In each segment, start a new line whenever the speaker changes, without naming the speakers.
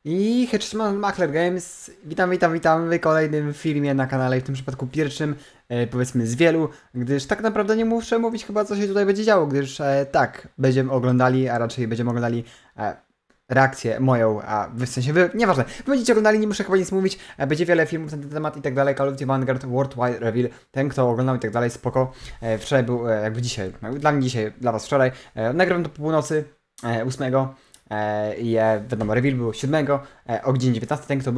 I hej, Makler Games. Witam w kolejnym filmie na kanale, w tym przypadku pierwszym, powiedzmy z wielu, gdyż tak naprawdę nie muszę mówić chyba, co się tutaj będzie działo, gdyż tak, będziemy oglądali, a raczej będziemy oglądali reakcję moją, a w sensie wy, nieważne, wy będziecie oglądali, nie muszę chyba nic mówić, będzie wiele filmów na ten temat i tak dalej, Call of Duty Vanguard, Worldwide Reveal, ten kto oglądał i tak dalej, spoko, wczoraj był, jakby dzisiaj, dla mnie dzisiaj, dla was wczoraj, nagrałem to po północy, 8. I wiadomo, reveal był 7 o godzinie 19, ten kto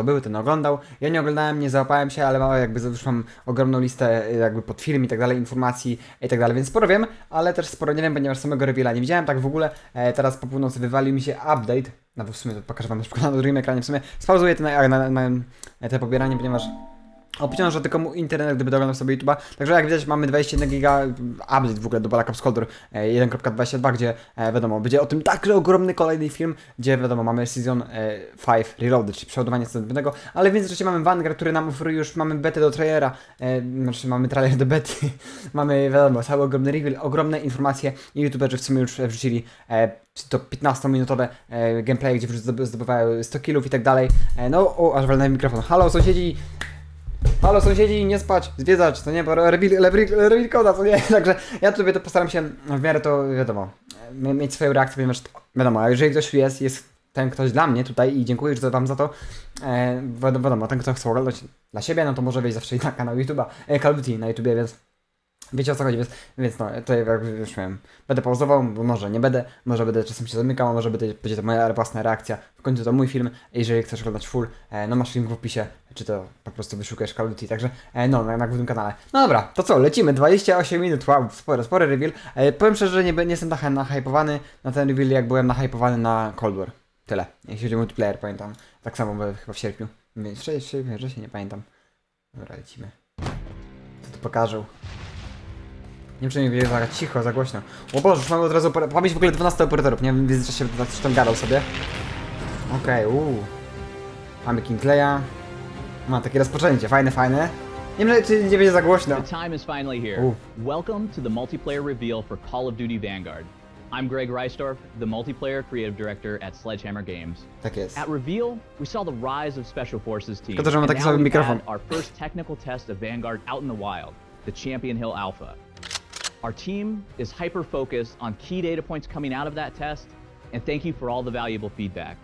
był, ten oglądał. Ja nie oglądałem, nie załapałem się, ale mało jakby już mam ogromną listę jakby pod film i tak dalej, informacji i tak dalej, więc sporo wiem, ale też sporo nie wiem, ponieważ samego reveala nie widziałem tak w ogóle. Teraz po północy wywalił mi się update, no w sumie to pokażę wam na przykład na drugim ekranie, w sumie spauzuję to na te pobieranie, ponieważ obciąża tylko mu internet, gdyby doglądał sobie YouTube'a. Także jak widać mamy 21 giga update w ogóle do Black Ops Cold War 1.22, gdzie wiadomo, będzie o tym tak ogromny kolejny film, gdzie wiadomo mamy Season 5 Reloaded, czyli przeładowanie następnego, ale w międzyczasie mamy Vanguard, który nam oferuje już, mamy betę do trailera, znaczy mamy trailer do bety, mamy wiadomo, cały ogromny reveal, ogromne informacje i YouTuberzy w sumie już wrzucili to 15-minutowe gameplay, gdzie zdobywają 100 killów i tak dalej. No, aż walnąłem mikrofon. Halo sąsiedzi! Halo sąsiedzi, nie spać, zwiedzać, to nie, bo reveal koda, to nie, także ja tutaj to postaram się w miarę to, wiadomo, mieć swoją reakcję, ponieważ wiadomo, a jeżeli ktoś jest ten ktoś dla mnie tutaj i dziękuję już wam za to, wiadomo, ten kto chce oglądać dla siebie, no to może wejść zawsze i na kanał YouTube'a, Call of Duty na YouTubie, więc wiecie o co chodzi, więc no, tutaj jakby już wiem, będę pauzował, bo może nie będę, może będę czasem się zamykał, a może będzie to moja własna reakcja, w końcu to mój film, jeżeli chcesz oglądać full, no masz link w opisie, czy to po prostu wyszukujesz Call of Duty, także no, na głównym kanale. No dobra, to co, lecimy, 28 minut, wow, spory reveal, powiem szczerze, że nie jestem tak nahypowany na ten reveal, jak byłem nahypowany na Cold War, tyle, jeśli chodzi o multiplayer, pamiętam, tak samo chyba w sierpniu, więc w się nie pamiętam. Dobra, lecimy, co tu pokażę. Nie wiem, czy nie będzie za cicho, za głośno. O Boże, już mamy od razu pamięć w ogóle 12 operatorów, nie wiem, w międzyczasie coś tam gadał sobie. Okej, mamy Kingleya. Ma takie rozpoczęcie, fajne. Nie wiem, czy nie będzie za głośno.
The time is finally here. Welcome to the multiplayer reveal for Call of Duty Vanguard. I'm Greg Reisdorf, the multiplayer creative director at Sledgehammer Games.
Tak jest.
At reveal, we saw the rise of Special Forces team.
Tylko to, że ma taki sobie mikrofon.
Our first technical test of Vanguard out in the wild, the Champion Hill Alpha. Our team is hyper-focused on key data points coming out of that test, and thank you for all the valuable feedback.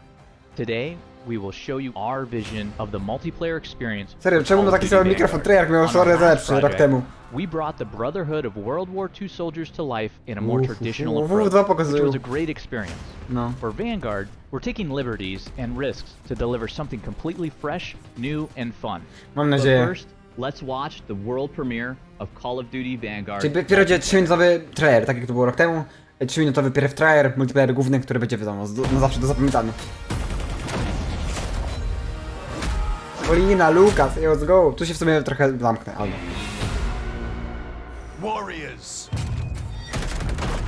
Today, we will show you our vision of the multiplayer experience.
Serio, czemu ma taki sam mikrofon? Treyarch miał sorry lepszy rok temu.
We brought the Brotherhood of World War II soldiers to life in a more traditional approach, which was a great experience.
No.
For Vanguard, we're taking liberties and risks to deliver something completely fresh, new, and fun.
Mam nadzieję.
But first, let's watch the world premiere of Call of Duty Vanguard.
Czyli dopiero będzie 3-minutowy trailer, tak jak to było rok temu. 3-minutowy pierw trailer, multiplayer główny, który będzie wiadomo, na zawsze do zapamiętania. Polina, Lukas, let's go. Tu się w sumie trochę zamknę, albo.
Warriors,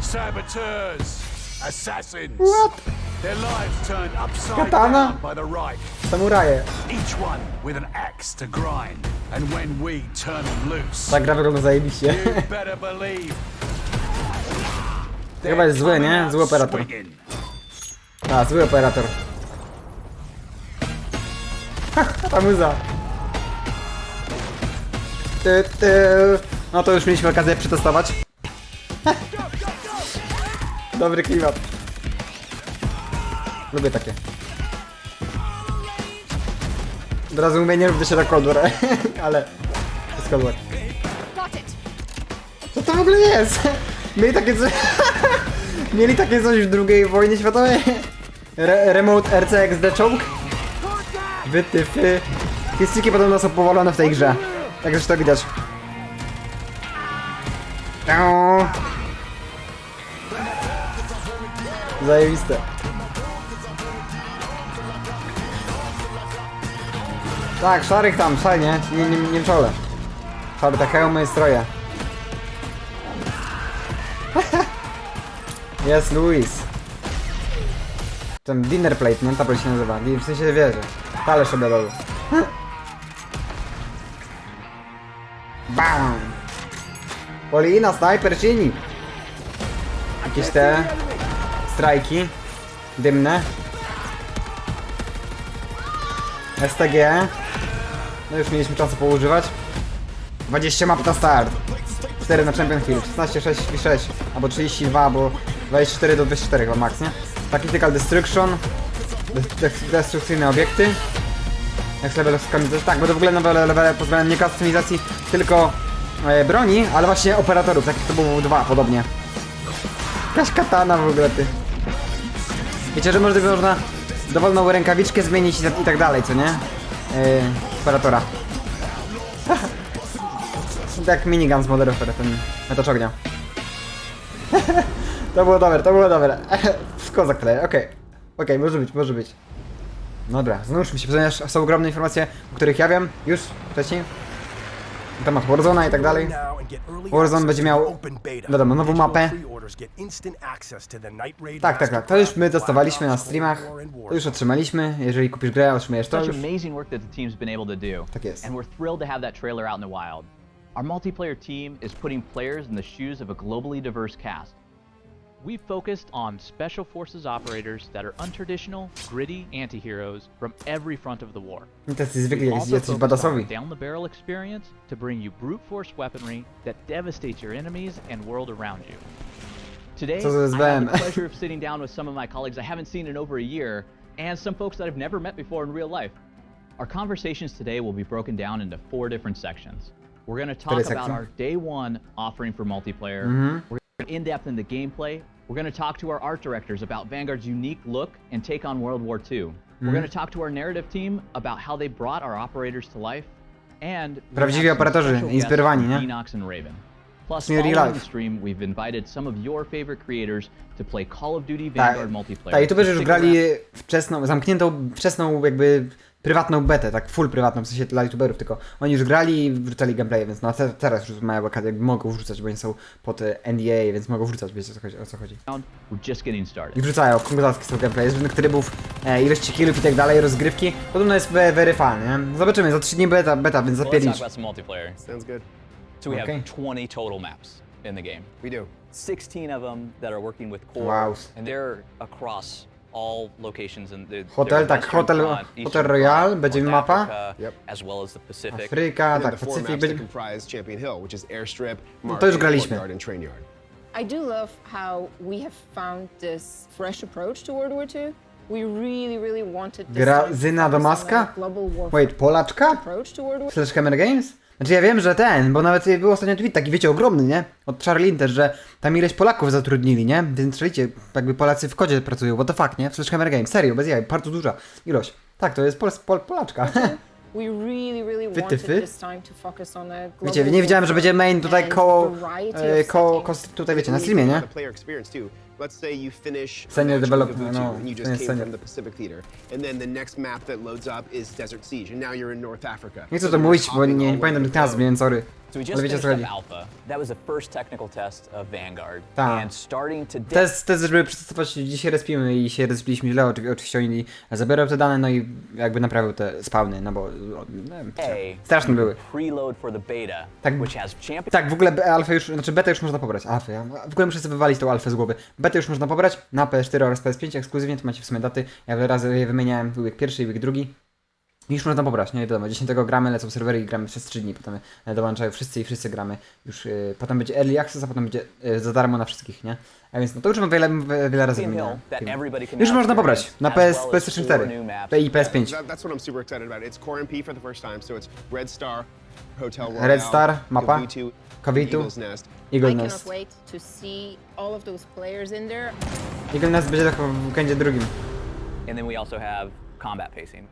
saboteurs, assassins.
What?
Their lives turned upside
Katana?
down by the right.
Samuraje.
Each one with an axe to grind. And when we turn them loose,
Ta gra wygląda zajebiście.
you better believe.
To chyba jest zły, nie? Zły operator. A, zły operator. Ta muza. No to już mieliśmy okazję przetestować. Dobry klimat. Lubię takie. Od razu mówię, nie lubię się tak Cold War, ale to jest Cold War. Co to w ogóle jest? Mieli takie coś w II wojnie światowej? Remote RCXD czołg? Wytyfy. Piecyki podobno są powalone w tej grze. Tak już to widać. Zajebiste. Tak, szarych tam, szalnie, nie w czole. Szary te hełmy i stroje. Jest Luis. Ten dinner plate, nie? Tak się nazywa. W sensie wieży. Talerz obiadowy. BAM! Polina, snajper czyni. Jakieś te strajki dymne. STG. No już mieliśmy czasu poużywać. 20 map na start. 4 na Champion Hill, 16, 6 i 6. Albo 32, albo 24 do 24 chyba max, nie? Tactical Destruction. Destrukcyjne obiekty. Next level of customizacji. Tak, bo to w ogóle nowe levele pozwalają nie kustomizacji, tylko broni, ale właśnie operatorów. Tak jak to było 2 podobnie. Jakaś katana w ogóle, ty. Wiecie, że można dowolną rękawiczkę zmienić i tak dalej, co nie? Operatora. Tak minigun z Modern Warfare, ten metacz ognia. To było dobre. Kozak tutaj, okej, może być. Dobra, zanurzmy się, ponieważ są ogromne informacje, o których ja wiem już wcześniej. Na temat Warzone'a i tak dalej. Warzone będzie miał, wiadomo, nową mapę. Tak, to już my testowaliśmy na streamach. To już otrzymaliśmy, jeżeli kupisz grę, otrzymujesz to już. Tak jest.
And we're thrilled to have that trailer out in the wild. Our multiplayer team is putting players in the shoes of a globally diverse cast.
We've focused on special forces operators that are untraditional, gritty anti-heroes from every front of the war.
I tacy zwykli
We've also
jacyś
focused
badasowi.
on down-the-barrel experience to bring you brute force weaponry that devastates your enemies and world around you.
Today,
Co za
I
SBM.
had the pleasure of sitting down with some of my colleagues I haven't seen in over a year, and some folks that I've never met before in real life. Our conversations today will be broken down into 4 different sections. We're going to talk about our day 1 offering for multiplayer. We're going to in-depth in the gameplay. We're going to talk to our art directors about Vanguard's unique look and take on World War II. We're going to talk to our narrative team about how they brought our operators to life. And
Prawdziwi operatorzy, inspirowani, nie?
Enox and Raven. Plus,
Real
following
life.
the stream, we've invited some of your favorite creators to play Call of Duty Vanguard multiplayer.
Tak, youtuberzy już
Stick
grali
around.
zamkniętą, wczesną jakby prywatną betę, tak full prywatną, w sensie dla youtuberów, tylko oni już grali i wrzucali gameplay, więc no teraz już mają jakby mogą wrzucać, bo oni są pod NDA, więc mogą wrzucać, wiecie o co chodzi.
We're just getting started.
I wrzucają, kozackie są gameplay, jest różnych trybów, ilości killów i tak dalej, rozgrywki. Podobno jest very fun, nie? Zobaczymy, za 3 dni beta, więc
Let's
zapiernicz.
talk about some multiplayer.
Sounds good.
So we
Okay.
have 20 total maps in the game.
We do.
16 of them that are working with core,
Wow.
and they're across all locations in the
Hotel, tak, Hotel Royal, będzie mapa.
Yep.
as well as the Pacific.
Afryka,
And then
tak,
the 4
Pacyfik
maps
będzie...
that comprise Champion Hill, which is Airstrip,
No to już
Market,
graliśmy.
Courtyard, and Train Yard.
I do love how we have found this fresh approach to World War II. We really wanted this time to
Grazyna
focus on
Damaska?
a global warfare
Wait, Polaczka?
approach to World War
Slash Hammer Games? Znaczy ja wiem, że bo nawet był ostatnio tweet taki, wiecie, ogromny, nie? Od Charlin też, że tam ileś Polaków zatrudnili, nie? Więc czujcie, jakby Polacy w kodzie pracują, what the fuck, nie? W Slash Hammer Games, serio, bez jaj, bardzo duża ilość. Tak, to jest Polaczka.
We really wanted
Wytyfy?
this time to focus on a global
Wiecie, nie wiedziałem, że będzie main tutaj
and
koło,
variety of settings.
tutaj wiecie, na streamie, nie?
The player experience too. Let's say you finish
Senior
match
development,
with Ubuntu
no,
and you
to
just
jest
came
senior.
from the Pacific Theater. And then the next map that loads up is Desert Siege, and now you're in North Africa.
Nie chcę
So
to
you're
mówić, bo
hopping
nie
all
pamiętam
over
tych
the
nazw,
globe.
więc sorry.
So we just
Ale wiecie o co
finished
chodzi.
up alpha. That was the first technical test of Vanguard.
Tak.
And starting today.
Test, żeby przetestować, dzisiaj respimy i się respiliśmy źle, oczywiście oni zabiorą te dane, no i jakby naprawił te spawny, no bo nie wiem, straszne były.
Preload for the beta,
Tak,
which has champion.
tak, w ogóle alfę już, znaczy betę już można pobrać, alfę, ja w ogóle muszę sobie wywalić tą alfę z głowy. Betę już można pobrać na PS4 oraz PS5 ekskluzywnie, to macie w sumie daty, ja wiele razy je wymieniałem, był week pierwszy i week drugi. I już można pobrać, nie wiadomo, 10 gramy, lecą serwery i gramy przez 3 dni, potem dołączają wszyscy i wszyscy gramy już, potem będzie Early Access, a potem będzie za darmo na wszystkich, nie? A więc no to już wiele razy wymieniałem. Już można pobrać na PS4 4 i PS5.
That's what I'm super excited about. It's Core MP for the first time, so it's Red Star, Hotel Royale,
Red Star, mapa,
Kowitu,
Kowitu,
Eagle's Nest.
Eagle
I
Nest.
cannot wait to see all of those players in there.
Eagle Nest będzie tylko w weekendzie drugim.
And then we also have combat pacing.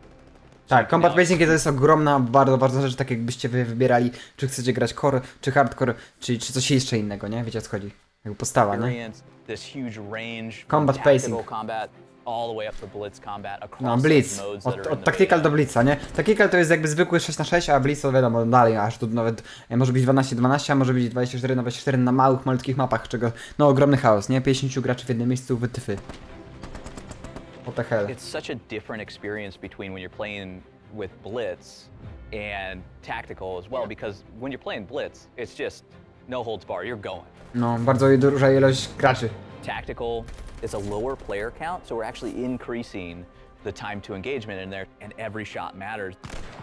Tak, combat pacing to jest ogromna, bardzo ważna rzecz, tak jakbyście wy wybierali, czy chcecie grać core, czy hardcore, czy coś jeszcze innego, nie? Wiecie o co chodzi? Jakby postawa, nie?
Experience this huge range
Combat
from tactical
pacing.
combat all the way up to blitz combat across
No,
those
blitz.
modes that are in
Od
the
tactical
beta.
do blitza, nie? Tactical to jest jakby zwykły 6x6, a blitz to wiadomo, dalej, aż tu nawet może być 12-12, a może być 24/24 na małych, malutkich mapach, czego, no, ogromny chaos, nie? 50 graczy w jednym miejscu, wytyfy. What the hell?
It's such a different experience between when you're playing with blitz and tactical as well, because when you're playing blitz, it's just no holds barred, you're going.
No, bardzo duża ilość graczy.
Tactical it's a lower player count, so we're actually increasing the time to engagement in there, and every shot matters.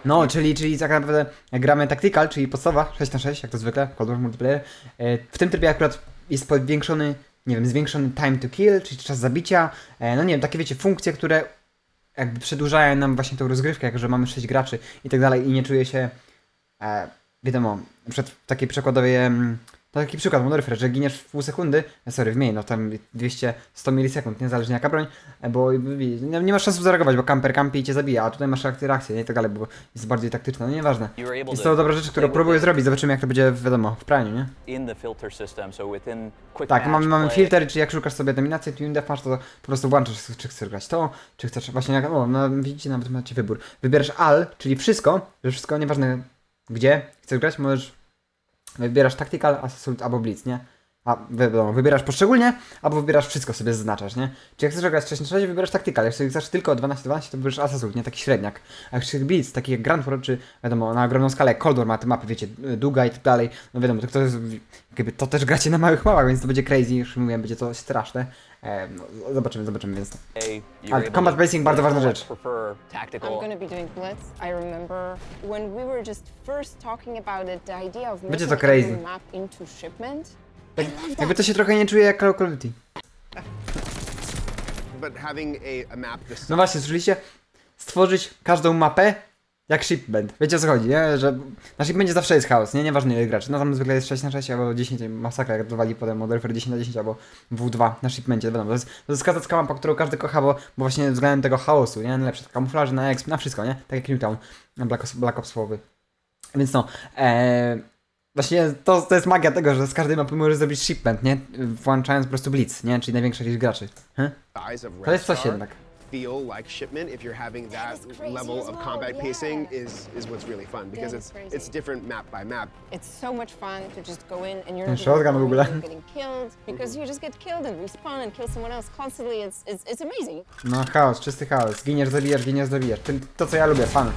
No, czyli tak naprawdę jak gramy tactical, czyli podstawa 6-6, jak to zwykle, Cold War multiplayer. W tym trybie akurat jest powiększony, nie wiem, zwiększony time to kill, czyli czas zabicia. No nie wiem, takie wiecie, funkcje, które jakby przedłużają nam właśnie tą rozgrywkę, jak że mamy 6 graczy i tak dalej i nie czuję się, wiadomo, przed takiej przykładowie, taki przykład, Modern Warfare, że giniesz w pół sekundy, sorry, w mniej, no tam 200-100 milisekund, niezależnie jaka broń, bo nie masz czasu zareagować, bo kamper kampi i cię zabija, a tutaj masz reakcję i tak dalej, bo jest bardziej taktyczne, no nieważne. Jest to dobra rzecz, którą próbuję zrobić, zobaczymy jak to będzie, wiadomo, w praniu, nie? Tak, mamy filtry, czyli jak szukasz sobie dominacji, Team Deathmatch, to po prostu włączasz, czy chcesz grać to, czy chcesz właśnie, no widzicie, nawet macie wybór. Wybierasz all, czyli wszystko, że wszystko, nieważne gdzie chcesz grać, możesz wybierasz tactical, assault albo blitz, nie? A wybierasz poszczególnie, albo wybierasz wszystko, sobie zaznaczasz, nie? Czyli jak chcesz grać 6-6, wybierasz tactical, jak chcesz tylko 12-12, to wybierasz assault, nie? Taki średniak. A jak chcesz blitz, taki jak Grand War, czy wiadomo, na ogromną skalę, jak Cold War ma te mapy, wiecie, długa i tak dalej, no wiadomo, to jest, jakby to też gracie na małych mapach, więc to będzie crazy, już mówię, będzie to straszne. No, zobaczymy, więc. Ale combat pacing, bardzo ważna rzecz.
I'm gonna be doing blitz. I remember when we were just first talking about it, the idea of
Będzie
making
to crazy.
every map into shipment.
Jakby to się trochę nie czuje jak Call of Duty.
But having a map this
No właśnie, słyszeliście? Stworzyć każdą mapę jak shipment. Wiecie o co chodzi, nie? Że na shipmencie zawsze jest chaos, nie? Nieważne ile graczy. No tam zwykle jest 6-6 albo 10, masakra, jak dowali potem Modern Warfare 10/10 albo W2 na shipmencie, wiadomo. To jest kazacka mapa, którą każdy kocha, bo właśnie względem tego chaosu, nie? Najlepsze kamuflaże, na exp, na wszystko, nie? Tak jak Newtown, Black Ops słowy. Więc no, właśnie to jest magia tego, że z każdej mapy możesz zrobić shipment, nie? Włączając po prostu blitz, nie? Czyli największa ilość graczy.
size of
To jest coś
Red
jednak.
feel like shipment if you're having that
is crazy
level
as
of
well,
combat
yeah.
pacing is what's really fun because
is
it's
crazy.
different map by map.
It's so much fun to just go in and you're
Ten
not
shotgun
even
w ogóle.
worried about getting killed because you just get killed and respawn and kill someone else constantly. It's amazing.
No chaos, czysty chaos. Giniesz, zabijasz. To co ja lubię, fan.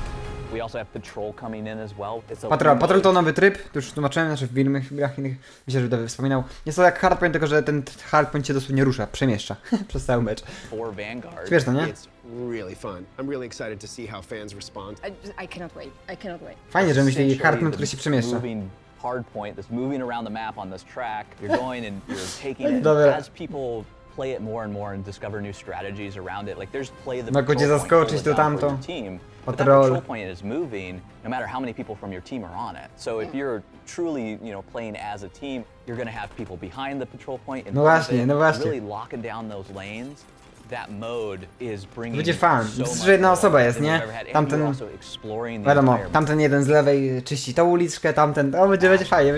We also have patrol coming in as well. It's a
Patrol to nowy tryb, to już tłumaczyłem, znaczy w innych filmach innych, myślę, że Dawy wspominał. Jest to jak hardpoint, tylko że ten hardpoint cię dosłownie rusza, przemieszcza przez cały mecz.
for Vanguard.
Śmieszne, nie?
It's really fun. I'm really excited to see how fans respond.
I cannot wait. I cannot wait.
Fajnie, że myśleli
Essentially
hardpoint,
the
który się przemieszcza.
moving hardpoint that's moving around the map on this track. You're going and you're taking it
Dobra.
as people play it more and more and discover new strategies around it. Like there's play the
Mogę cię
patrol point,
zaskoczyć,
hold it
to
down for
tamto.
your team. But that
Patrol.
patrol point is moving no matter how many people from your team are on it. So if you're truly, playing as a team, you're going to have people behind the patrol point and
No właśnie, no właśnie.
really locking down those lanes. That mode is bringing
Będzie fan.
so
To jest,
much
że jedna
more
osoba jest,
than
nie?
we've ever had. And
Tamten,
you're also exploring the
wiadomo,
environment.
tamten jeden z lewej czyści tą uliczkę, tamten, o będzie fajnie,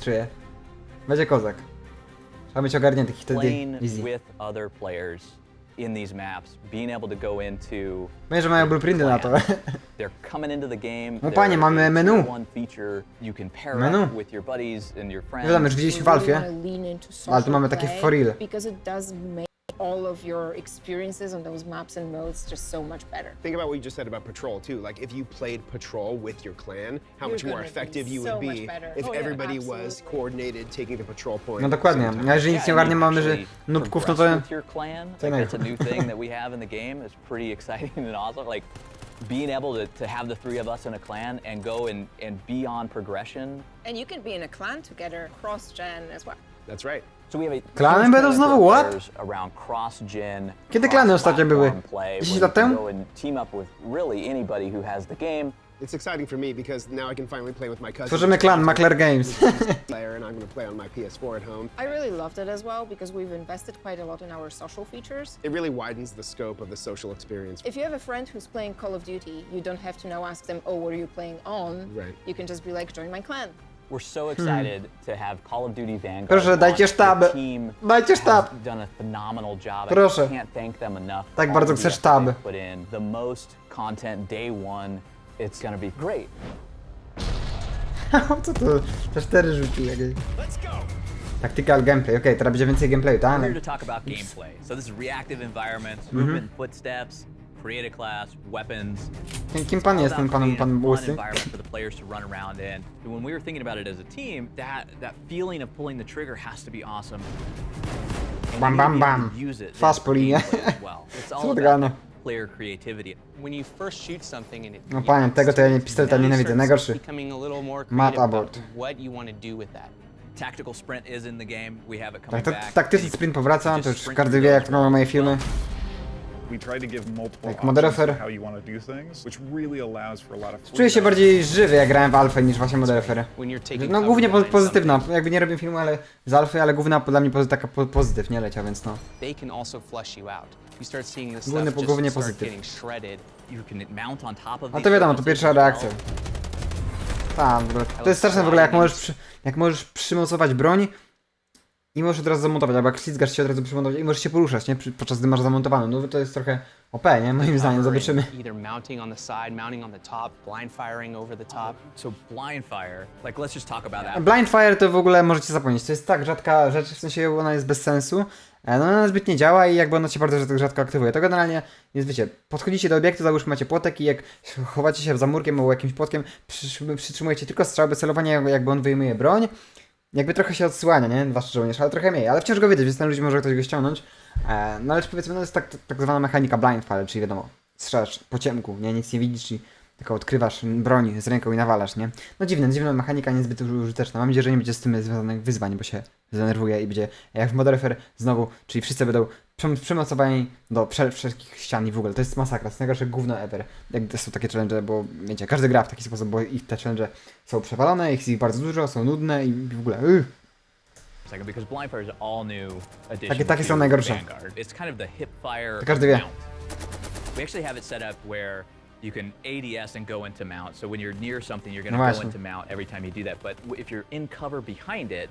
czuję. Będzie kozak. Trzeba być ogarniętych wtedy
Playing
easy.
with other players in these maps, being able to go into
Mówię, że mają blueprinty na to.
they're coming into the game.
No panie,
they're
mamy
a
menu.
tier one feature. You can pair
Menu.
up with your buddies and your friends.
Wiadomo, już widzieliśmy w Alfie. Ale tu mamy takie for real.
Because it does make all of your experiences on those maps and modes just so much better.
Think about what you just said about patrol too. Like if you played patrol with your clan, how
You're
much more
gonna be
effective you
so
would
much
be
better.
if
Oh, yeah,
everybody was
absolutely.
coordinated taking the patrol point.
No
at the
dokładnie,
same time.
a jeżeli nic nie ogarniemy, mamy, że
actually
nubków, no to...
progress with your clan.
to
Like,
nie.
that's a new thing that we have in the game. It's pretty exciting and awesome. Like being able to have the three of us in a clan and go and be on progression.
And you can be in a clan together cross-gen as well.
That's right.
So we have a
Klany
huge
będą
plan
znowu,
for
what?
players around cross-gen.
Kiedy klany ostatnio były?
cross-platform play,
10
where
lat
you can
temu?
go and team up with really anybody who has the game.
It's exciting for me because now I can finally play with my cousin.
Tworzymy klan, Makler Games.
player, and I'm going to play on my PS4 at home.
I really loved it as well because we've invested quite a lot in our social features.
It really widens the scope of the social experience.
If you have a friend who's playing Call of Duty, you don't have to now ask them, oh, what are you playing on?
Right.
You can just be like, join my clan.
We're so excited to have Call of Duty Vanguard.
Proszę, dajcie
launch.
sztab.
The team
Dajcie sztab.
has done a phenomenal job.
Proszę.
I can't thank them enough.
Tak
All
bardzo
the
chcę
effort
sztab.
they've put in. The most content day one. It's gonna be great.
Co to? Te 4 rzucił jakieś. Tactical gameplay, okej, teraz będzie więcej gameplayu, tak?
We're here to talk about gameplay. So this is reactive environments, movement, footsteps, create a class, weapons.
Kim pan jest, ten pan
Fun
łysy?
environment for the players to run around in. And when we were thinking about it as a team, that feeling of pulling the trigger has to be awesome.
Bam, bam, bam. Twarz po linie. Słodgano.
Player creativity.
When you first shoot something and it
No panie, tego to ja nie pistoleta nienawidzi. Najgorszy.
becoming a little more
Mat
creative about
abort.
what you want to do with that.
Tactical sprint is in the game. We have it coming
Tak,
back.
taktyczny sprint powraca, to już każdy wie, jak to mają moje filmy.
We try to give multiple
Jak
options
Modern
to
Warfare.
how you want to do things, which really allows for a lot of
Czuję się bardziej żywy, jak grałem w Alfę, niż właśnie Modern Warfare.
When you're taking
No
cover
głównie
behind
pozytywna,
something,
jakby nie robię filmu ale z Alfy, ale główna dla mnie taka pozytyw, nie leciał, więc no.
they can also flush you out. You start seeing this
Głównie-
stuff
głównie
just start
pozytyw.
getting shredded.
You can mount on top of
A
these
to wiadomo, to
surfaces
pierwsza
as well.
reakcja. Tak, w ogóle. To jest straszne w ogóle, jak możesz przymocować broń i możesz od razu zamontować, albo jak ślizgasz się od razu przymontować i możesz się poruszać, nie? Podczas gdy masz zamontowaną. No to jest trochę OP, nie? Moim zdaniem, zobaczymy.
Either mounting on the side, mounting on the top, blind firing over the top.
So blind fire, like let's just talk about that.
Blind Fire to w ogóle możecie zapomnieć, to jest tak rzadka rzecz, w sensie ona jest bez sensu. No ona zbyt nie działa i jakby ona się bardzo rzadko aktywuje. To generalnie jest, wiecie, podchodzicie do obiektu, załóżmy macie płotek i jak chowacie się za murkiem albo jakimś płotkiem, przytrzymujecie tylko strzał bez celowania, jakby on wyjmuje broń. Jakby trochę się odsłania, nie? Wasz żołnierz, ale trochę mniej. Ale wciąż go widać, więc ten ludzi może ktoś go ściągnąć. No ale powiedzmy, no jest tak zwana mechanika blind fire, czyli wiadomo, strzelasz po ciemku, nie? Nic nie widzisz i tylko odkrywasz broń z ręką i nawalasz, nie? No dziwna mechanika, niezbyt użyteczna. Mam nadzieję, że nie będzie z tym związanych wyzwań, bo się zdenerwuje i będzie jak w Modern Warfare znowu, czyli wszyscy będą przymocowani do wszelkich ścian i w ogóle. To jest masakra, to jest najgorsze gówno ever. Jak są takie challenge, bo wiecie, każdy gra w taki sposób, bo ich te challenge są przewalone, ich bardzo dużo, są nudne i w ogóle
Second, because blind fire is all new addition
takie są
to
najgorsze.
Vanguard. It's kind of the hip fire
To każdy wie.
mount. We actually have it set up where you can ADS and go into mount. So when you're near something, you're going
No
to go
właśnie.
into mount every time you do that. But if you're in cover behind it,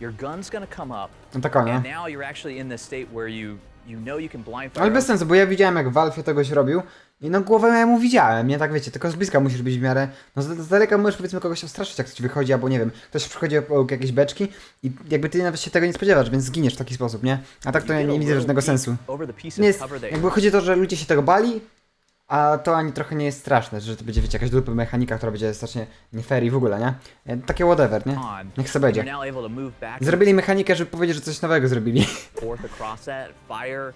your gun's going to come up.
No tak, nie?
And now you're actually in this state where you know you can blind fire.
Ale bez sensu, bo ja widziałem jak Valve tegoś robił i no głowę ja mu widziałem, nie tak wiecie, tylko z bliska musisz być w miarę, no z daleka możesz powiedzmy kogoś ostraszyć jak coś wychodzi, albo nie wiem, ktoś przychodzi o jakieś beczki i jakby ty nawet się tego nie spodziewasz, więc zginiesz w taki sposób, nie? A tak to ja nie widzę żadnego sensu. Nie jest, jakby chodzi o to, że ludzie się tego bali, a to ani trochę nie jest straszne, że to będzie, wiecie, jakaś dupa mechanika, która będzie strasznie nie fair i w ogóle, nie? Takie whatever, nie? Niech sobie będzie. Zrobili mechanikę, żeby powiedzieć, że coś nowego zrobili.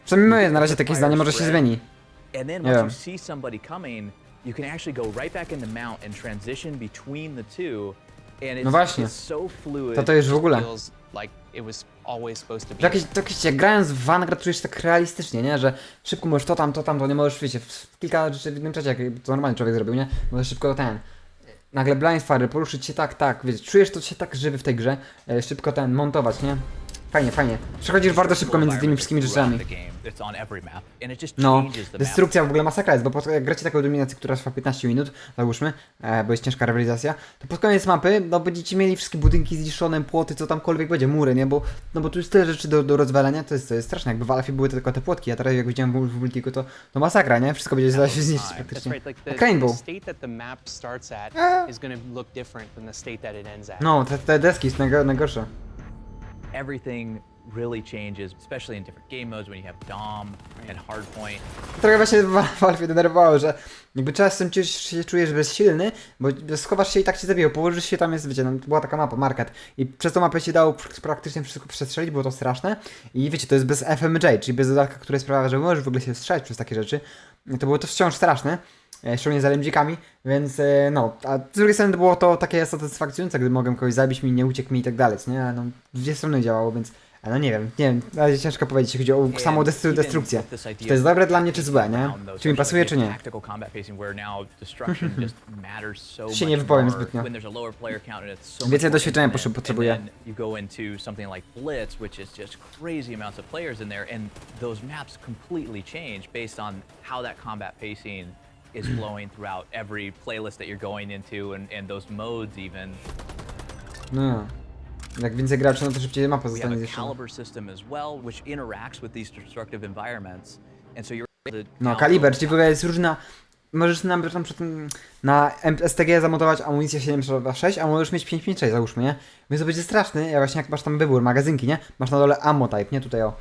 Przynajmniej moje na razie takie zdanie może się zmieni.
And then
Yeah.
once you see somebody coming, you can actually go right back into mount and transition between the two. And
No właśnie.
it's so fluid.
To już w ogóle.
Feels like it was always supposed to be.
Jakieś jak grając w Vanguard czujesz tak realistycznie, nie? Że szybko możesz to tam, to nie możesz, wiecie, w kilka rzeczy w jednym czasie, jak to normalny człowiek zrobił, nie? Możesz szybko nagle blind fire, poruszyć się tak, wiecie, czujesz to się tak żywy w tej grze, szybko montować, nie? Fajnie. Przechodzisz bardzo szybko między tymi wszystkimi rzeczami. No, destrukcja w ogóle masakra jest, bo jak gracie taką dominację, która trwa 15 minut, załóżmy, bo jest ciężka rywalizacja, to pod koniec mapy, no będziecie mieli wszystkie budynki zniszczone, płoty, co tamkolwiek będzie, mury, nie? Bo tu jest tyle rzeczy do rozwalenia, to jest straszne, jakby w Alfie były tylko te płotki, a teraz jak widziałem w Multiku, to masakra, nie? Wszystko będzie się zniszczyć praktycznie.
The
Rainbow.
state that the map starts at is going to look different than the state that it ends at.
No, te deski jest najgorsze.
Everything really changes, especially in different game modes when you have Dom and Hardpoint.
Trochę właśnie w Alfie denerwowało, że jakby czasem się czujesz bezsilny, bo schowasz się i tak cię zabiją, położysz się, tam jest, wiecie, no, była taka mapa, market i przez tą mapę się dało praktycznie wszystko przestrzelić, było to straszne i wiecie, to jest bez FMJ, czyli bez dodatka, który sprawia, że możesz w ogóle się strzelać przez takie rzeczy, to było to wciąż straszne, szczególnie z LMG-kami, więc no, a z drugiej strony to było to takie satysfakcjonujące, gdy mogłem kogoś zabić mi, nie uciekł mi i tak dalej, nie, no, w dwie strony działało, więc no nie wiem, na razie ciężko powiedzieć, jeśli chodzi o samą destrukcję. Czy to jest dobre dla mnie, czy złe, nie? Czy mi pasuje, czy nie? Się nie wypowiem zbytnio. Więcej doświadczenia potrzebuję.
is flowing throughout every playlist that you're going into and those modes even.
No. Jak więcej graczy, no to szybciej mapa
We have
zostanie
a
zniszczona.
caliber system as well, which interacts with these destructive environments, and so you're able to
No, kaliber, czyli w ogóle jest różna. Możesz na STG zamontować amunicję 7,6, a możesz mieć 5,56 załóżmy, nie? Więc to będzie straszny, jak właśnie jak masz tam wybór, magazynki, nie? Masz na dole ammo type, nie? Tutaj o.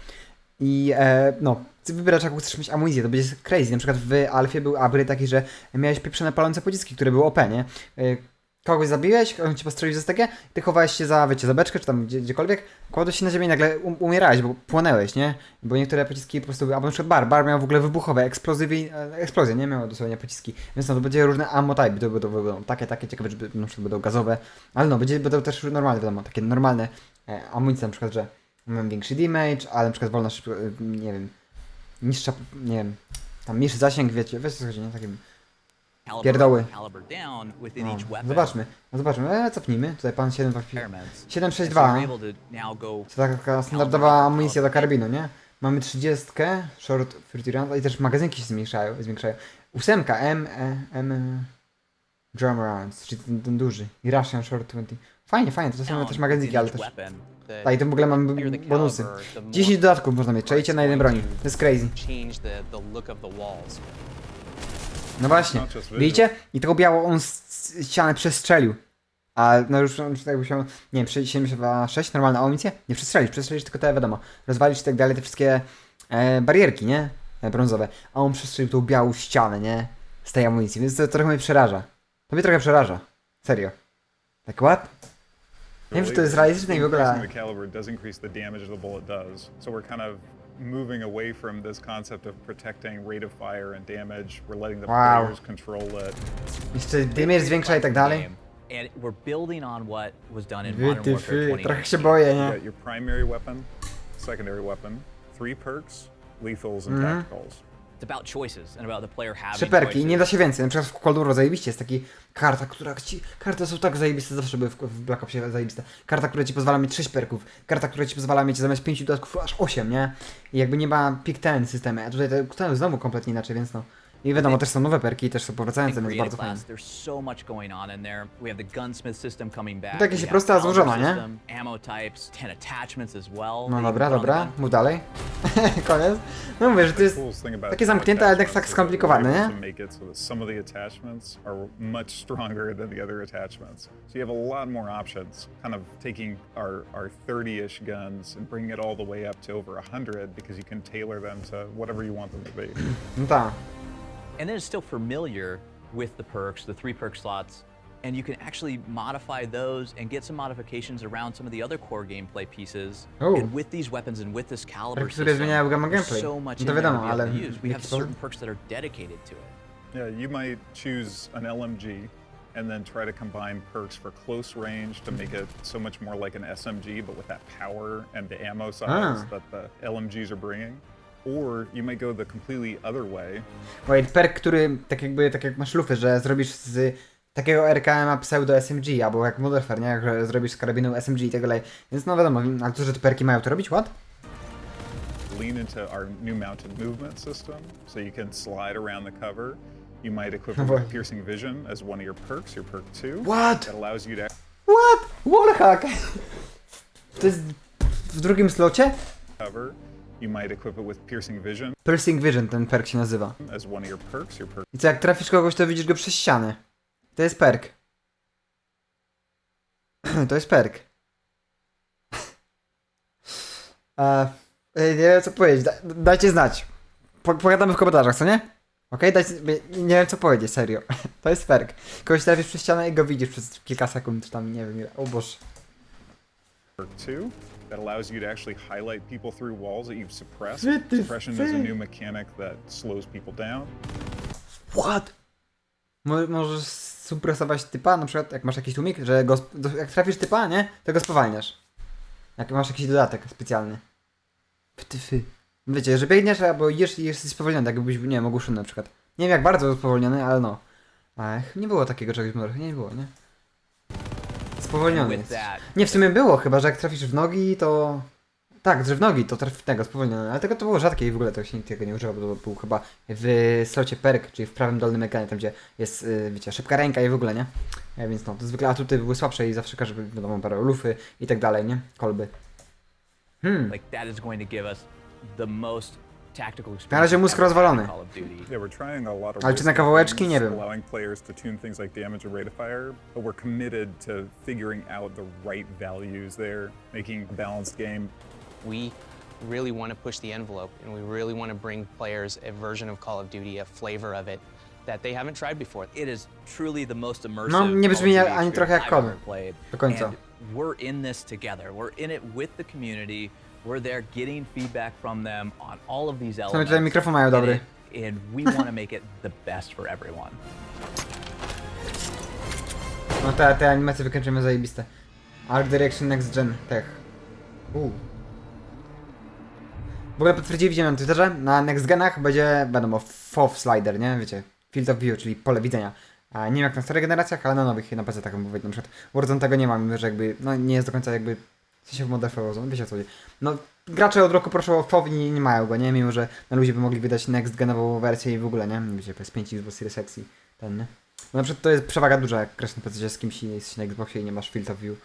I no, ty wybierasz jaką chcesz mieć amunicję, to będzie crazy. Na przykład w Alfie był upgrade taki, że miałeś pieprzone palące pociski, które były OP, nie? kogoś zabiłeś, on ci postrzelił ze STG, ty chowałeś się za, wiecie, za beczkę, czy tam gdziekolwiek, kładłeś się na ziemię i nagle umierałeś, bo płonęłeś, nie? Bo niektóre pociski po prostu, albo na przykład bar miał w ogóle wybuchowe, eksplozje, nie? Miało dosłownie pociski, więc no to będzie różne ammo type, to będą takie, ciekawe, czy na przykład będą gazowe, ale no, będą też normalne, wiadomo, takie normalne amunicje, na przykład, że mam większy damage, ale na przykład wolna szybko, nie wiem, niższa, nie wiem, tam mniejszy zasięg, wiecie co chodzi, nie? Takim pierdoły. No, zobaczmy, cofnijmy. Tutaj pan 762. To taka standardowa amunicja do karabinu, nie? Mamy 30, short 30 round, i też magazynki się zmniejszają. 8, drum rounds, czyli ten duży. I Russian short 20. Fajnie, to są też magazynki, ale też... Tak, i to w ogóle mamy bonusy. 10 dodatków można mieć, czajcie na jednej broni. To jest crazy. No właśnie, widzicie? I tego biało on ścianę przestrzelił. A no już jakby się, nie wiem, 76, normalna amunicja? Nie przestrzelisz tylko te, wiadomo, rozwalisz i tak dalej, te wszystkie barierki, nie? Brązowe. A on przestrzelił tą białą ścianę, nie? Z tej amunicji, więc to trochę mnie przeraża. To mnie trochę przeraża. Serio. Tak what? Nie wiem, czy to jest realistyczne i w ogóle...
moving away from this concept of protecting rate of fire and damage. We're letting the players control it.
Jeszcze damage zwiększa i tak dalej.
And we're building on what was done in Modern Warfare 2019.
Trochę się boję, nie?
You got your primary weapon, secondary weapon, 3 perks, lethals and tacticals.
It's about choices and about the player having
3 perki,
choices.
nie da się więcej. Na przykład w Cold War zajebiście jest taki karta, karty są tak zajebiste, zawsze były w Black Opsie zajebiste. Karta, która ci pozwala mieć 6 perków. Karta, która ci pozwala mieć zamiast 5 dodatków aż 8, nie? I jakby nie ma pick ten systemy, a tutaj to znowu kompletnie inaczej, więc no. I wiadomo, też są nowe perki, też są powracające, więc bardzo fajnie. To jakieś prosta, a złożona, nie? No dobra, mów dalej. Koniec. No mówię, że to jest takie zamknięte, ale tak skomplikowane, nie?
Some of the attachments are much stronger than the other attachments. So you have a lot more options, kind of taking our 30-ish guns and bringing it all the way up to over 100 because you can tailor them to whatever you want them to be.
No tak.
And then it's still familiar with the perks, the 3 perk slots, and you can actually modify those and get some modifications around some of the other core gameplay pieces. And with these weapons and with this caliber system, there's so much in there to be able to use. We have certain perks that are dedicated to it.
Yeah, you might choose an LMG and then try to combine perks for close range to make it so much more like an SMG, but with that power and the ammo size that the LMGs are bringing. Or you might go the completely other way.
Wait, perk, który tak jak masz lufy, że zrobisz z takiego RKM-a pseudo SMG, albo jak Modern Warfare, nie? Jak zrobisz z karabinu SMG i tak dalej. Więc no wiadomo, ale to, że te perki mają to robić, what?
Lean into our new mounted movement system, so you can slide around the cover. You might equip it with piercing vision as one of your perks, your perk 2.
What?
That allows you to...
What? Wallhack! To jest w drugim slocie?
Cover. You might equip it with piercing vision.
Piercing vision ten perk się nazywa.
As one of your perks,
I co, jak trafisz kogoś, to widzisz go przez ścianę. To jest perk. To jest perk. Nie wiem co powiedzieć, dajcie znać. Pogadamy w komentarzach, co nie? Okej, nie wiem co powiedzieć, serio. To jest perk. Kogoś trafisz przez ścianę i go widzisz przez kilka sekund, czy tam nie wiem ile. O Boże.
Perk 2. That allows you to actually highlight people through walls that you've suppressed. Suppression is a new mechanic that slows people down.
What? Możesz supresować typa, na przykład jak masz jakiś tłumik, że jak trafisz typa, nie? To go spowalniasz. Jak masz jakiś dodatek specjalny. Wiecie, że biegniesz albo jesz i jesteś spowolniony, jakbyś, nie wiem, ogłuszony na przykład. Nie wiem jak bardzo spowolniony, ale no. Ach, nie było takiego czegoś w Modern, nie było, nie? Spowolniony jest. Nie, w sumie było, chyba że jak trafisz w nogi, to... Tak, że w nogi to trafi tego spowolnione, ale tego to było rzadkie i w ogóle to się nikt tego nie używa, bo to był chyba w slocie perk, czyli w prawym dolnym ekranie, tam gdzie jest, wiecie, szybka ręka i w ogóle, nie? Więc no, to zwykle atuty były słabsze i zawsze każdy, wiadomo, parę lufy i tak dalej, nie? Kolby.
Like that is going to give us the most tactical experience.
Na razie mózg rozwalony. Ale czy na kawałeczki? Nie wiem.
Allowing players to tune things like damage or rate of fire, but we're committed to figuring out the right values there, making a balanced game.
We really want to push the envelope, and we really want to bring players a version of Call of Duty, a flavor of it that they haven't tried before.
It is truly the most immersive.
No, nie brzmi
Call of Duty
ani trochę jak
experience
kod.
I've ever played.
Do końca.
And we're in this together. We're in it with the community. We're there getting feedback from them on all of these
Sami
elements.
tutaj mikrofon mają dobry.
And we want to make it the best for everyone.
No te animacje wykończymy zajebiste. Art Direction Next Gen Tech. W ogóle potwierdzili, widziałem na Twitterze, na Next Genach będzie, wiadomo, FOV slider, nie? Wiecie, Field of View, czyli pole widzenia. A nie wiem jak na starych generacjach, ale na nowych na PC taką mówię, na przykład Warzone tego nie ma, mimo że jakby, no nie jest do końca jakby, w sensie w Modern Warzone, wiecie o co chodzi. No, gracze od roku proszą o FOV i nie mają go, nie? Mimo że na ludzie by mogli wydać Next Genową wersję i w ogóle, nie? Wiecie, PS5 Xbox Series X i ten, nie? No na przykład to jest przewaga duża, jak grasz na PC z kimś i jesteś na Xboxie i nie masz Field of View.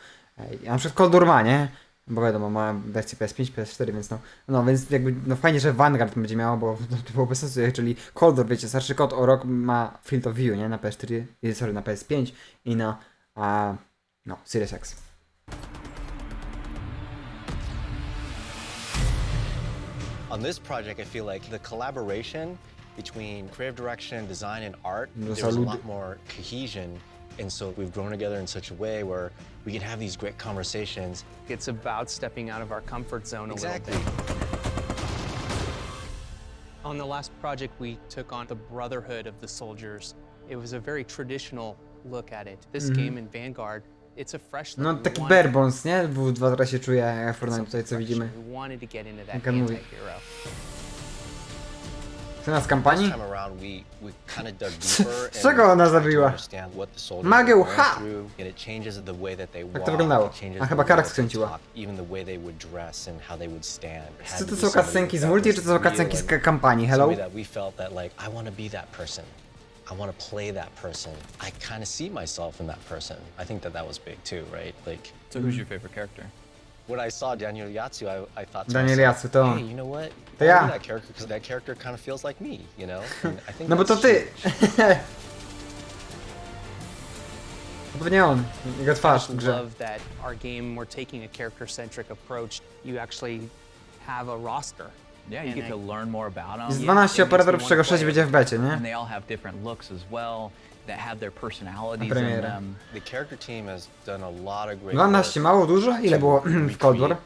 A na przykład Cold War ma, nie? Bo wiadomo, ma wersję PS5, PS4, więc no więc jakby, no fajnie, że Vanguard będzie miało, bo to byłoby sensu, czyli Cold War, wiecie, starszy kod o rok ma Field of View, nie? Na PS4, sorry, na PS5 i na, no, Series X.
On this project, I feel like the collaboration between creative direction, design, and art, there's a lot more cohesion. And so we've grown together in such a way where we can have these great conversations.
It's about stepping out of our comfort zone a little bit. On the last project, we took on the brotherhood of the soldiers. It was a very traditional look at it. This game in Vanguard, it's a fresh look.
No taki bare bones, nie? W2 teraz się czuje w porównaniu tutaj, co widzimy.
We wanted to get into that
Jak on mówi.
anti-hero.
Co z kampanii?
This time around, we kind of dug deeper
Z czego ona zabiła?
understand what the soldiers
Magię,
were going
ha!
through, and it changes the way that they
Jak to
walk,
wyglądało?
it changes
A
the
chyba
way
Karak
that they
skręciła.
talk, even the way they would dress and how they would stand. It had
Czy
to
to
be
są
somebody
cutscenki z
that
multi,
was
czy to są
real
cutscenki z
and
kampanii? Hello?
somebody that we felt that like, I want to be that person. I want to play that person. I kind of see myself in that person. I think that was big too, right? Like,
So who's your favorite character?
when I saw Daniel Yatsu, I thought to
Daniel
myself,
Yatsu, to
hey, you know what?
To
I
ja.
wanna be that character because that character kind of feels like me, you know? And I think
No bo to
that's
ty!
huge.
To nie on, jego twarz w grze.
Love that our game, we're taking a character-centric approach. You actually have a roster.
Yeah, you get to learn more about them.
Jest 12 operatorów, z czego 6 będzie w becie, nie?
And they all have different looks as well that have their personalities in
Premiera.
them.
The character team has done a lot of great
12,
work
mało, dużo? Ile było w Cold War?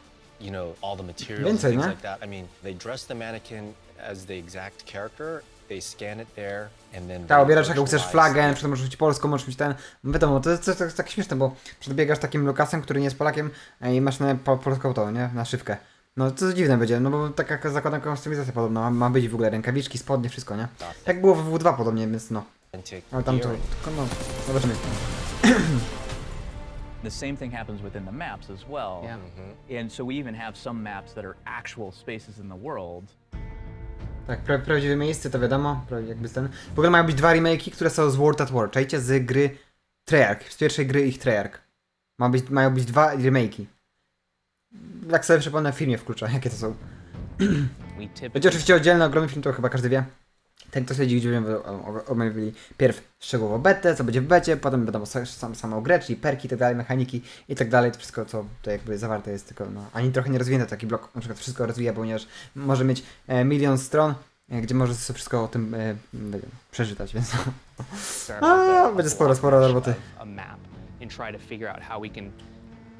you know, all the materials
Więcej,
and things
nie?
like that. I mean, they dress the mannequin as the exact character, they scan it there, and then
Tak,
they
obierasz jaką chcesz
virtualize
flagę, na
it.
przykład możesz mieć polską, możesz mieć ten... Wiadomo, to jest tak śmieszne, bo przedbiegasz takim Lukasem, który nie jest Polakiem i masz na polską tą, nie? Naszywkę. No to dziwne będzie, no bo taka zakładam kustomizacja podobna, ma być w ogóle rękawiczki, spodnie, wszystko, nie? Jak było w W2 podobnie, więc no. Ale tam to, tylko no, zobaczymy.
The same thing happens within the maps as well.
Yeah.
And so we even have some maps that are actual spaces in the world.
Tak, prawdziwe miejsce to wiadomo, jakby ten... W ogóle mają być 2 remake'i, które są z World at War, czajcie, z gry Treyarch, z pierwszej gry ich Treyarch. Mają być 2 remake'i. Jak sobie przypomnę w filmie wklucza, jakie to są. Będzie oczywiście oddzielny, ogromny film, to chyba każdy wie. Ten, kto śledzi, gdzie będziemy omówili pierw szczegółowo betę, co będzie w becie, potem wiadomo samą grę, czyli perki i tak dalej, mechaniki i tak dalej, to wszystko, co to jakby zawarte jest, tylko no, ani trochę nie rozwinięty taki blok, na przykład wszystko rozwija, ponieważ może mieć 1 000 000 stron, gdzie może sobie wszystko o tym przeczytać, więc będzie sporo roboty.
A map and try to figure out how we can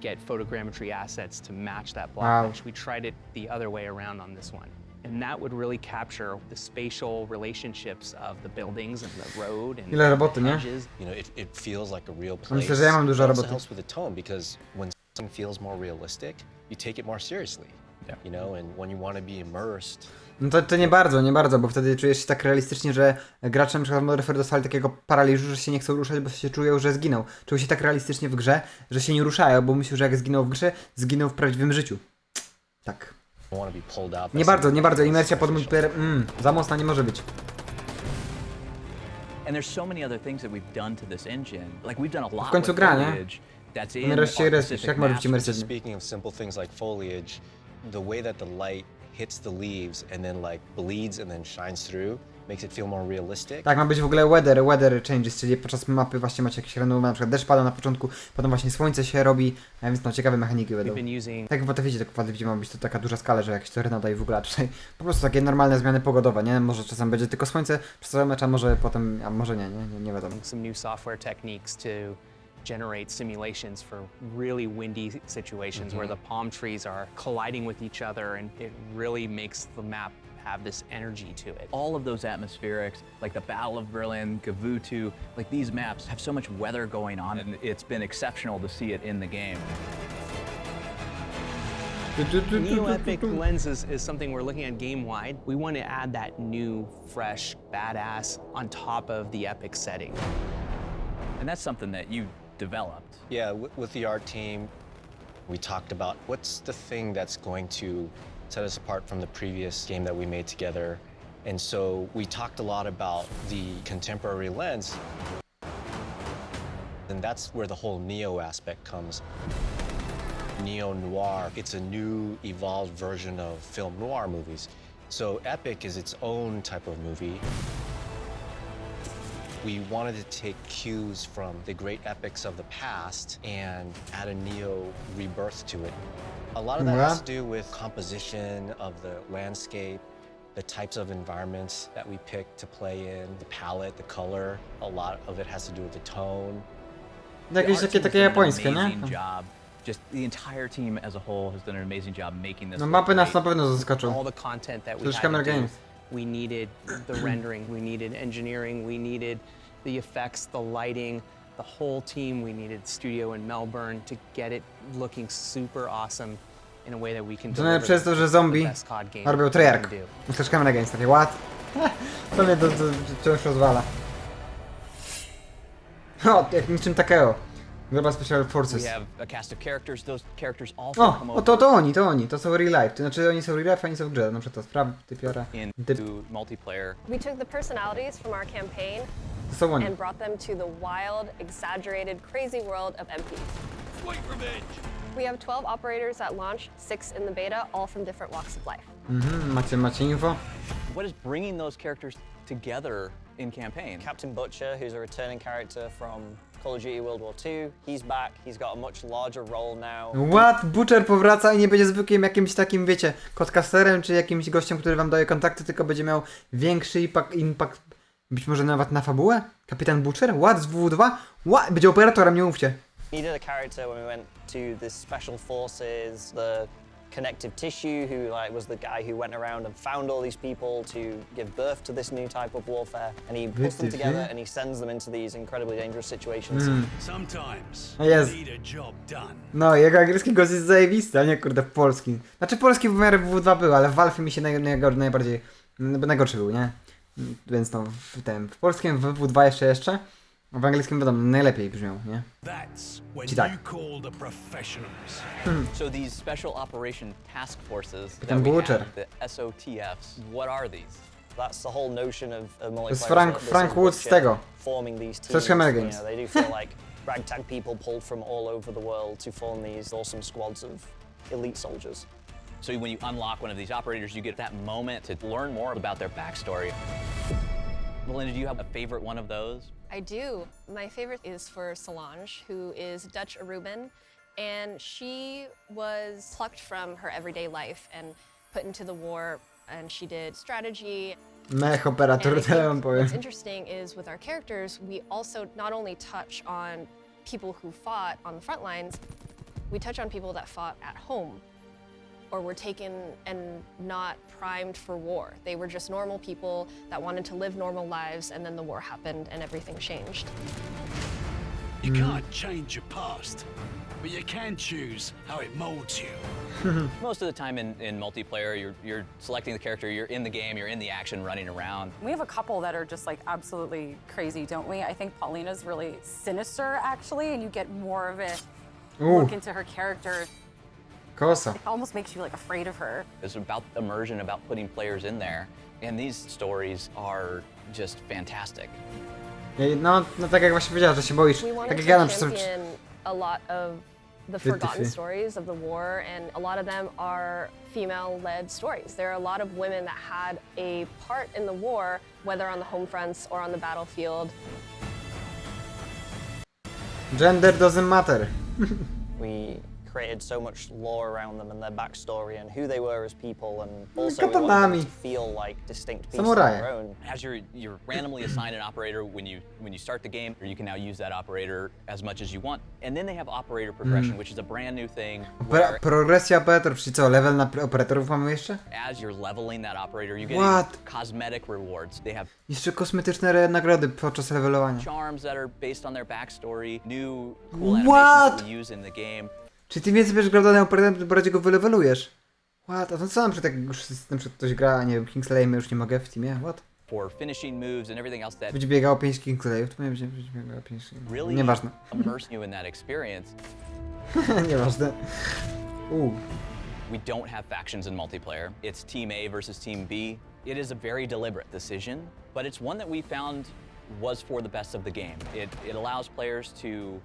get photogrammetry assets to match that block
Wow.
mesh. We tried it the other way around on this one. And that would really capture the spatial relationships of the buildings and the road and
Ile roboty, nie?
edges.
You know, it feels like a real place.
Myślę, że ja mam dużo
It also
roboty.
helps with the tone because when something feels more realistic, you take it more seriously.
Yeah.
You know, and when you want to be immersed.
No to nie bardzo, bo wtedy czujesz się tak realistycznie, że gracze na przykład w Modern Warfare dostali takiego paraliżu, że się nie chcą ruszać, bo się czują, że zginą. Czują się tak realistycznie w grze, że się nie ruszają, bo myślą, że jak zginął w grze, zginął w prawdziwym życiu. Tak.
Want to be pulled out by
Nie bardzo, imersja pod multiplayer, za mocna nie może być.
And there's so many other things that we've done to this engine. Like we've done a lot
W końcu
with
gra, nie?
foliage that's in
Umierasz się i
our
respisz,
specific
jak może być
maps.
imersja?
Just speaking of simple things like foliage, the way that the light hits the leaves and then like bleeds and then shines through, makes it feel more realistic.
Tak, ma być w ogóle weather changes, czyli podczas mapy właśnie macie jakieś randomowe, na przykład deszcz pada na początku, potem właśnie słońce się robi, więc no ciekawe mechaniki będą. Tak jak wiecie, to wiecie, ma być to taka duża skala, że jakieś tornado i w ogóle, a tutaj po prostu takie normalne zmiany pogodowe, nie? Może czasem będzie tylko słońce przez cały mecz, a może potem, a może nie wiadomo.
Some new software techniques to generate simulations for really windy situations where the palm trees are colliding with each other, and it really makes the map have this energy to it.
All of those atmospherics, like the Battle of Berlin, Gavutu, like these maps have so much weather going on, and it's been exceptional to see it in the game.
Neo-epic lenses is something we're looking at game-wide. We want to add that new, fresh, badass on top of the epic setting.
And that's something that you developed.
Yeah, with the art team, we talked about what's the thing that's going to set us apart from the previous game that we made together. And so we talked a lot about the contemporary lens. And that's where the whole Neo aspect comes. Neo-noir, it's a new, evolved version of film noir movies. So epic is its own type of movie. We wanted to take cues from the great epics of the past and add a Neo rebirth to it. A lot of that has to do with composition of the landscape, the types of environments that we pick to play in, the palette, the color. A lot of it has to do with the tone.
Jakieś takie japońskie, nie?
Just the entire team as a whole has done an amazing job making this.
No mapy nas na pewno zaskoczą.
All the content that we
Przecież
had to do.
Games.
We needed the rendering, we needed engineering, we needed the effects, the lighting, the whole team. We needed studio in Melbourne to get it looking super awesome in a way that we can deliver
przez to, że zombie robią Treyarch. Chcesz Games, takie what? To mnie to wciąż rozwala. O, jak niczym Takeo. Global Special Forces.
We have a cast of characters. Those characters also come over.
To oni, to są real life. To znaczy oni są real life, a oni są w grze. Na przykład to spraw, typiora.
Into multiplayer.
We took the personalities from our campaign and brought them to the wild, exaggerated, crazy world of MP.
Sweet revenge.
We have 12 operators at launch, 6 in the beta, all from different walks of life.
Macie info?
What is bringing those characters together in campaign?
Captain Butcher, who's a returning character from Call of Duty World War II, he's back. He's got a much larger role now.
What? Butcher powraca i nie będzie zwykłym jakimś takim, wiecie, podcasterem czy jakimś gościem, który wam daje kontakty, tylko będzie miał większy impact, być może nawet na fabułę? Kapitan Butcher? What? Z WW2? What? Będzie operatorem, nie mówcie.
Needed a character when we went to the special forces, the connective tissue, who was the guy who went around and found all these people to give birth to this new type of warfare, and he puts them together and he sends them into these incredibly dangerous situations.
Sometimes
yes.
need a job done.
No, jego angielski głos jest zajebisty, a nie kurde polski. Znaczy polski w miarę WW2 był, ale w Valve mi się najbardziej, najgorszy był, nie? Więc no, w polskim WW2 jeszcze, a w angielskim wiadomo, najlepiej brzmiał, nie?
That's when
tak.
you call the professionals.
So these special operation task forces that
Kapitan
we
Butcher.
have, the SOTFs, what are these?
That's the whole notion of multiplayer.
To jest Frank Woods z tego.
Forming these teams.
Chcesz Games.
They do feel like ragtag people pulled from all over the world to form these awesome squads of elite soldiers.
So when you unlock one of these operators, you get that moment to learn more about their backstory. Melinda, do you have a favorite one of those?
I do. My favorite is for Solange, who is Dutch Aruban, and she was plucked from her everyday life and put into the war, and she did strategy.
Mech operator,
What's interesting is with our characters, we also not only touch on people who fought on the front lines, we touch on people that fought at home or were taken and not primed for war. They were just normal people that wanted to live normal lives, and then the war happened and everything changed.
You can't change your past, but you can choose how it molds you.
Most of the time in multiplayer, you're selecting the character, you're in the game, you're in the action, running around.
We have a couple that are just like absolutely crazy, don't we? I think Paulina's really sinister, actually, and you get more of a look into her character.
Kosa.
It almost makes you like afraid of her.
It's about immersion, about putting players in there, and these stories are just fantastic.
No tak jak właśnie powiedziałeś, że się boisz.
We
Tak
wanted
jak
to
ja na
champion a lot of the forgotten stories of the war, and a lot of them are female-led stories. There are a lot of women that had a part in the war, whether on the home fronts or on the battlefield.
Gender doesn't matter.
We created so much lore around them and their backstory and who they were as people, and also we wanted them to feel like distinct pieces of their own.
As you're randomly assigned an operator when you start the game, you can now use that operator as much as you want. And then they have operator progression, which is a brand new thing.
Progresja operatorów, czyli co, level na operatorów mamy jeszcze?
As you're leveling that operator, you get cosmetic rewards. They have
jeszcze kosmetyczne nagrody podczas levelowania.
Charms that are based on their backstory, new cool animations that we use in the game.
Czyli ty więcej będziesz grał danym operatorem, tym bardziej go wylewelujesz. What? A to co na przykład jak już na przykład ktoś gra, nie wiem, ISlaymii już nie mogę w teamie? What?
For finishing moves and everything else that
będzie biegało 5 ISlayów, to będzie biegało 5.
really
Nieważne.
immerse you in that experience.
Nieważne.
We don't have factions in multiplayer. It's Team A versus Team B. It is a very deliberate decision, but it's one that we found was for the best of the game. It allows players to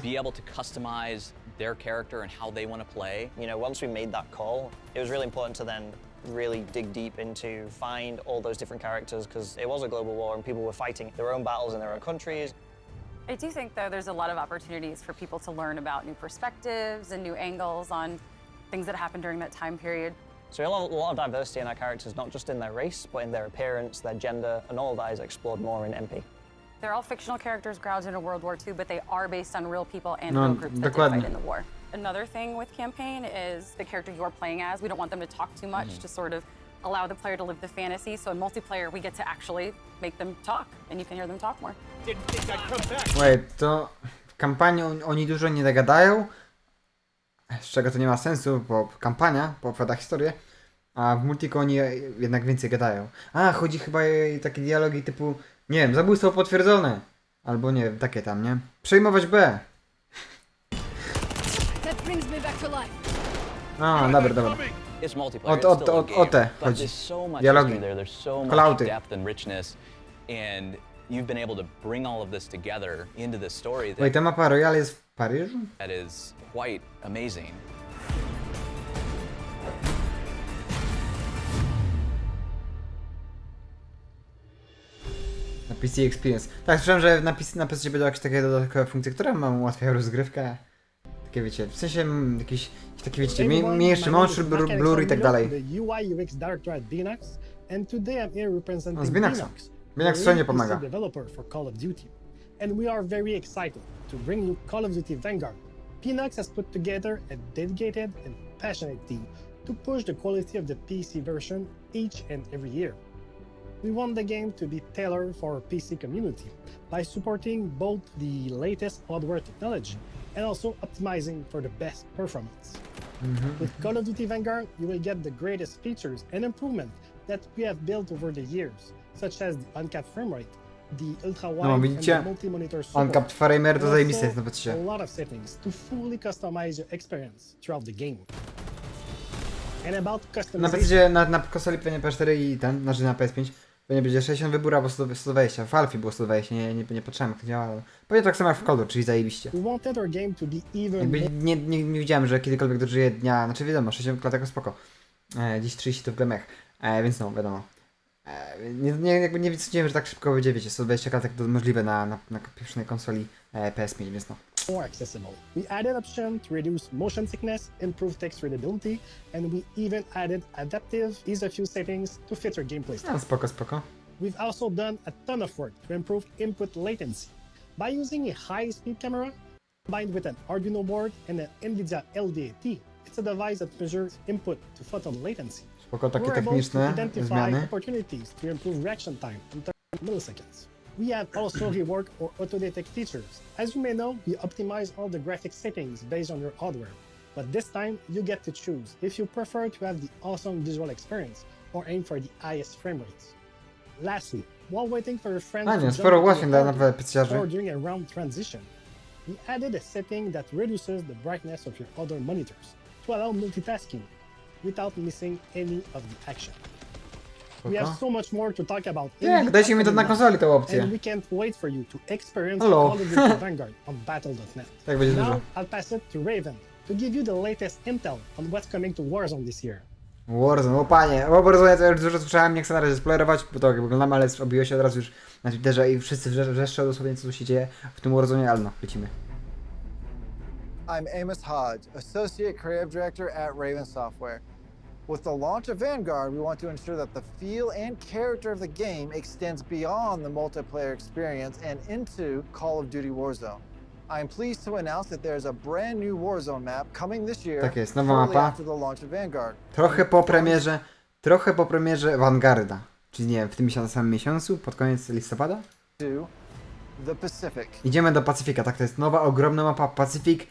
be able to customize their character and how they want to play.
You know, once we made that call, it was really important to then really dig deep into find all those different characters, because it was a global war and people were fighting their own battles in their own countries.
I do think, though, there's a lot of opportunities for people to learn about new perspectives and new angles on things that happened during that time period.
So a lot of diversity in our characters, not just in their race, but in their appearance, their gender, and all of that is explored more in MP.
They're all fictional characters grounded in World War II, but they are based on real people and real groups that did fight in the war. Another thing with campaign is the character you're playing as. We don't want them to talk too much to sort of allow the player to live the fantasy. So in multiplayer, we get to actually make them talk, and you can hear them talk more.
Wait, to w kampanii oni dużo nie dogadają, z czego to nie ma sensu, bo kampania opowiada historię, a w multiku oni jednak więcej gadają. Chodzi chyba o takie dialogi typu, nie wiem, zabójstwo potwierdzone, albo nie wiem, takie tam, nie? Przejmować B. Dobra.
It's multiplayer. It's still a game,
te
but
chodzi.
there's so much
Dialogi.
history there. There's so much
Klauty.
depth and richness, and you've been able to bring all of this together into this story
Wait, ta mapa Royal jest w Paryżu?
that is quite amazing.
Na PC Experience. Tak, słyszałem, że na PC będą jakieś takie dodatkowe funkcje, które mam ułatwiają rozgrywkę. Takie wiecie, w sensie jakieś takie wiecie, mniejszy mąższy, blur i tak dalej. No, z Binaxa. Binax wszędzie pomaga.
And we are very excited to bring you Call of Duty Vanguard. Pinox has put together a dedicated and passionate team to push the quality of the PC version each and every year. We want the game to be tailored for our PC community by supporting both the latest hardware technology and also optimizing for the best performance. With Call of Duty Vanguard, you will get the greatest features and improvement that we have built over the years, such as the uncapped frame rate, the ultra-wide and the multi-monitor support.
Uncapped frame rate to zajebiste jest na PC.
A lot of settings to fully customize your experience throughout the game. And about customization.
Na konsoli pewnie PS4 i znaczy na PS5 pewnie będzie 60 wybór albo 120. W Alfie było 120, nie patrzyłem jak to działa, ale pewnie tak samo jak w Cold, czyli zajebiście. Nie widziałem, że kiedykolwiek dożyje dnia, znaczy wiadomo, 60 klatek spoko. Dziś 30 to w gremach, więc no wiadomo. Nie sądziłem, że tak szybko będzie, wiecie, 120 klatek to możliwe na pierwszej konsoli PS5, więc no.
More accessible. We added option to reduce motion sickness, improve text readability, and we even added adaptive ease of use settings to fit your gameplay style.
Spoko.
We've also done a ton of work to improve input latency by using a high-speed camera combined with an Arduino board and an NVIDIA LDAT. It's a device that measures input to photon latency.
Spoko, takie
We're able
techniczne
to identify
zmiany.
opportunities to improve reaction time in 30 milliseconds. We have also reworked our auto-detect features. As you may know, we optimize all the graphics settings based on your hardware. But this time, you get to choose if you prefer to have the awesome visual experience or aim for the highest frame rates. Lastly, while waiting for your friends to jump into or during a round transition, we added a setting that reduces the brightness of your other monitors to allow multitasking without missing any of the action. We have so much more to talk about.
Tak, dajcie mi to na konsoli tą opcję.
And we can't wait for you to experience
Hello.
Call of Duty Vanguard on battle.net.
Tak będzie
Now
dużo.
I'll pass it to Raven to give you the latest intel on what's coming to Warzone this year.
Warzone, o panie, o Warzone to już dużo słyszałem, nie chcę na razie spoilerować, bo to jak wyglądamy, ale obiło się od razu już na Twitterze i wszyscy wrzeszczą dosłownie, co tu się dzieje w tym Warzone, ale no, lecimy.
I'm Amos Hodge, Associate Creative Director at Raven Software. With the launch of Vanguard, we want to ensure that the feel and character of the game extends beyond the multiplayer experience and into Call of Duty Warzone. I'm pleased to announce that there is a brand new Warzone map coming this year,
Tak jest, nowa
shortly
mapa.
after the launch of Vanguard.
Trochę po premierze Vanguarda. Czyli nie wiem, w tym samym miesiącu, pod koniec listopada?
The Pacific.
Idziemy do Pacyfika, tak, to jest nowa, ogromna mapa Pacyfik.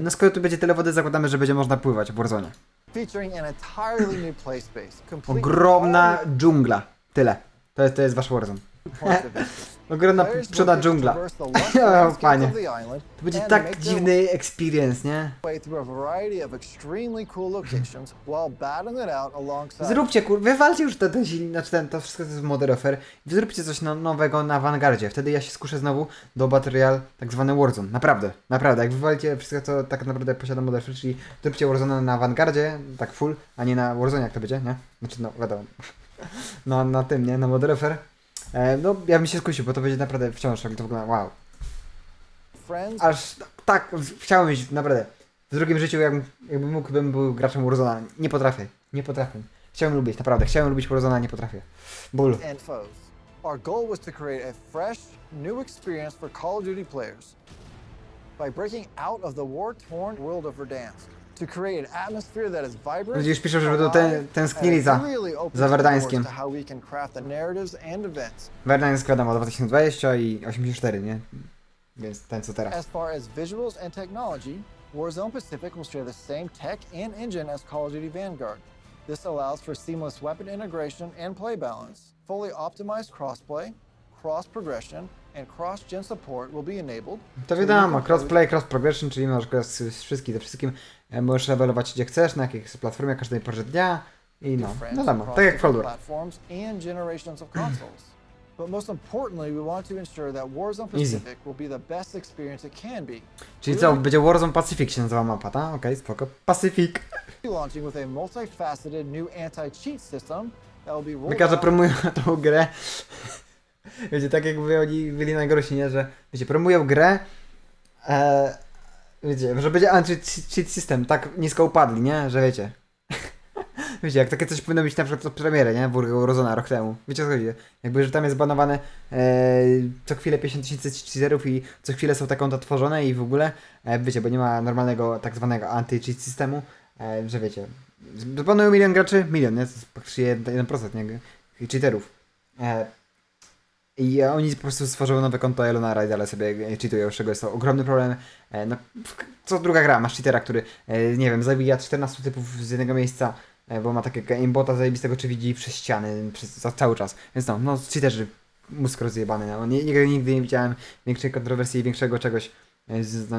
No skoro tu będzie tyle wody, zakładamy, że będzie można pływać w Warzone.
Featuring an entirely new play space. complete with
Ogromna dżungla. Tyle. To jest wasz Warzone. Ogromna przodna dżungla. O panie. To będzie tak dziwny experience, nie? Zróbcie wywalcie już to wszystko to jest modern offer. Zróbcie coś nowego na Vanguardzie. Wtedy ja się skuszę znowu do Battle Royale, tak zwany Warzone. Naprawdę. Jak wywalcie wszystko, co tak naprawdę posiada modern offer, czyli zróbcie Warzone na Vanguardzie, tak full, a nie na Warzone, jak to będzie, nie? Znaczy, no wiadomo. No, na tym, nie? Na modern offer. No, ja bym się skusił, bo to będzie naprawdę wciąż, jak to wygląda, wow. Aż tak, chciałem mieć, naprawdę. W drugim życiu, jakbym mógł, bym był graczem Warzone'a. Nie potrafię. Chciałem lubić, naprawdę, Warzone'a, nie potrafię. Ból.
Our goal was to create a fresh, new experience for Call of Duty players by breaking out of the war-torn world of Verdansk. To create an atmosphere that is vibrant,
ludzie już piszą, że będą tęsknili za Verdańskiem. Verdańsk wiadomo, 2020 i 84, nie? Więc ten co teraz.
As far as visuals and technology, Warzone Pacific will share the same tech and engine as Call of Duty Vanguard. This allows for seamless weapon integration and play balance. Fully optimized crossplay, cross progression, and cross-gen support will be enabled.
To wiadomo, crossplay, cross progression, czyli możesz grać ze wszystkim. Możesz levelować gdzie chcesz, na jakiej platformie, każdej porze dnia i no, wiadomo, tak jak Flower.
But most importantly, we want to ensure that Warzone Pacific will be the best experience it can be.
Czyli co, będzie Warzone Pacific się nazywa mapa, tak? Okej, spoko. Pacific.
Launching with a multifaceted new anti-cheat system that will be rolled
Lekarze promują tą grę. Wiecie, tak jakby oni byli najgorsi, nie? Że wiecie, promują grę, wiecie, że będzie anti-cheat system, tak nisko upadli, nie? Że wiecie. Wiecie, jak takie coś powinno być na przykład od premiery, nie? Warzona rok temu. Wiecie o co chodzi? Jakby, że tam jest banowane co chwilę 50 000 cheaterów i co chwilę są te konta tworzone i w ogóle, wiecie, bo nie ma normalnego tak zwanego anti-cheat systemu, że wiecie, zbanują 1 milion graczy, milion, nie? To jest praktycznie 1%, nie? Cheaterów. I oni po prostu stworzyły nowe konto Elonara i dalej sobie cheatują, z czego jest to ogromny problem. No, co druga gra, masz cheatera, który, nie wiem, zabija 14 typów z jednego miejsca, bo ma takiego aimbota zajebistego, czy widzi przez ściany cały czas. Więc no cheaterzy, mózg rozjebany. No. Nigdy nie widziałem większej kontrowersji i większego czegoś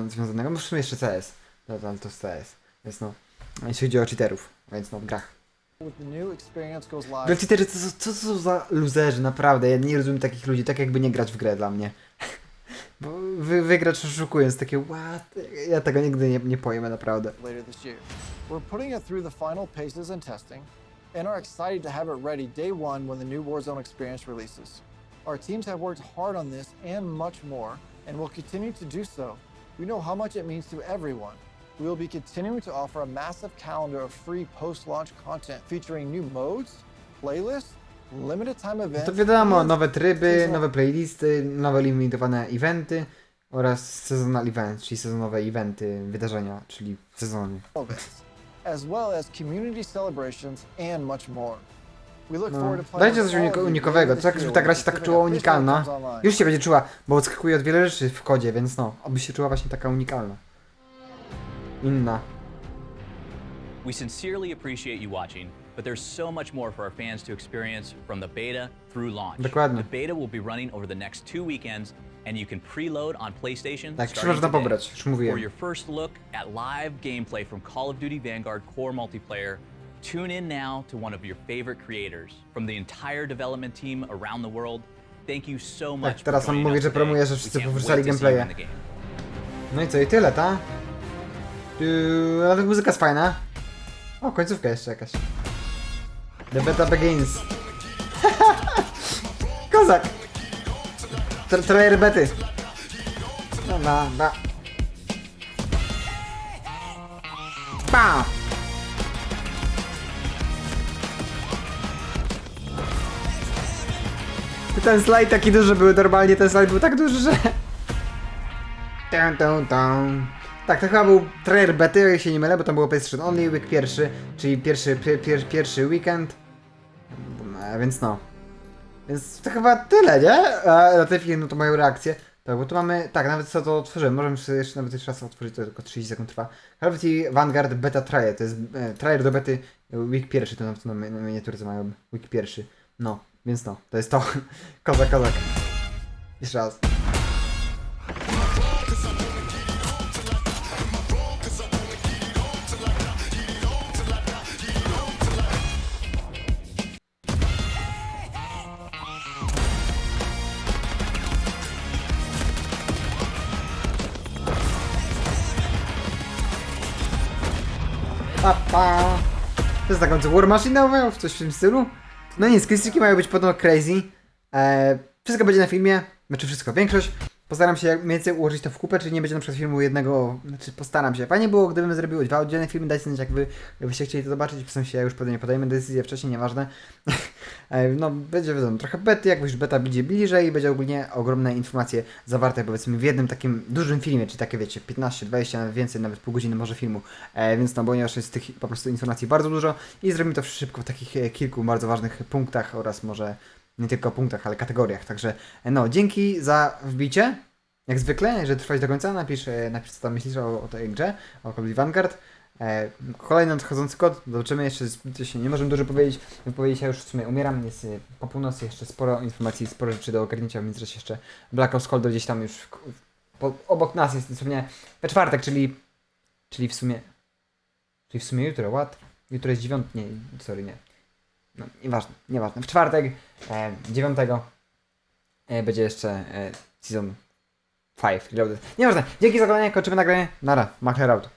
związanego. No w sumie jeszcze CS. To jest CS. Więc no, jeśli chodzi o cheaterów, więc no w grach. Cheaterzy co są za luzerzy, naprawdę. Ja nie rozumiem takich ludzi, tak jakby nie grać w grę dla mnie. Bo wygrać oszukując, takie what? Ja tego nigdy nie pojmę, naprawdę.
We're putting it through the final paces and testing, and are excited to have it ready day one when the new Warzone experience releases. Our teams have worked hard on this and much more, and will continue to do so. We know how much it means to everyone. We will be continuing to offer a massive calendar of free post-launch content featuring new modes, playlists, limited time events.
To wiadomo, nowe tryby, nowe playlisty, nowe limitowane eventy oraz seasonal events, czyli sezonowe eventy, wydarzenia, czyli sezony.
As well as community celebrations and much more. We look
No.
forward to playing
Dajcie coś unikowego, tak żeby ta gra się tak czuła unikalna. Już się będzie czuła, bo odskakuje od wiele rzeczy w kodzie, więc no, aby się czuła właśnie taka unikalna. Inna.
We sincerely appreciate you watching, but there's so much more for our fans to experience from the beta through launch.
Dokładnie.
The beta will be running over the next 2 weekends, and you can preload on PlayStation
Tak,
starting
można
today.
pobrać, już mówiłem.
For your first look at live gameplay from Call of Duty Vanguard Core Multiplayer, Tune in now to one of your favorite creators from the entire development team around the world. Thank you so much.
Tak, teraz on mówi, że promuje, że wszyscy powrócali gameplaye. No i co, i tyle, ta? Nawet muzyka jest fajna. O, końcówka jeszcze jakaś. The beta begins. Kozak! Trailer bety. Dobra. Pa! Ten slajd taki duży był, normalnie ten slajd był tak duży, że... Tak, to chyba był trailer bety, jak się nie mylę, bo tam było PlayStation Only Week pierwszy, czyli pierwszy weekend. Więc no. Więc to chyba tyle, nie? Na tej chwili, no to moją reakcję. Tak, bo tu mamy, tak, nawet co to otworzyłem, możemy sobie jeszcze nawet jeszcze raz otworzyć, to tylko 30 sekund trwa. Call of Duty Vanguard Beta Trial, to jest trailer do bety week pierwszy, to na miniaturce mają week pierwszy. No, więc no, to jest to. Kozak. Jeszcze raz. To jest taką War Machine w coś w tym stylu. No nic, skillstreaki mają być podobno crazy. Wszystko będzie na filmie, znaczy wszystko, większość. Postaram się jak mniej więcej ułożyć to w kupę, czyli nie będzie na przykład filmu jednego, znaczy postaram się. Fajnie było, gdybym zrobił 2 oddzielne filmy, dajcie znać jakbyście chcieli to zobaczyć, w sensie ja już nie podejmę decyzję wcześniej, nieważne. No będzie wiadomo, trochę bety, jak już beta będzie bliżej i będzie ogólnie ogromne informacje zawarte powiedzmy w jednym takim dużym filmie, czyli takie wiecie, 15, 20, nawet więcej, nawet pół godziny może filmu. Więc no, ponieważ jest tych po prostu informacji bardzo dużo i zrobimy to szybko w takich kilku bardzo ważnych punktach oraz może nie tylko punktach, ale kategoriach. Także no, dzięki za wbicie. Jak zwykle, że trwać do końca, napisz co tam myślisz o tej grze, o Call of Duty Vanguard. Kolejny nadchodzący kod, zobaczymy, jeszcze się nie możemy dużo powiedzieć, wypowiedzieć, ja już w sumie umieram, jest po północy, jeszcze sporo informacji, sporo rzeczy do ogarnięcia, w międzyczasie jeszcze Black Ops Cold gdzieś tam już obok nas jest dosłownie we czwartek, czyli w sumie jutro, what? Jutro jest 9, nie, sorry, nie. No, nieważne. W czwartek, 9 będzie jeszcze Season 5 reloaded. Nieważne, dzięki za oglądanie, kończymy nagranie. Nara, Makler out.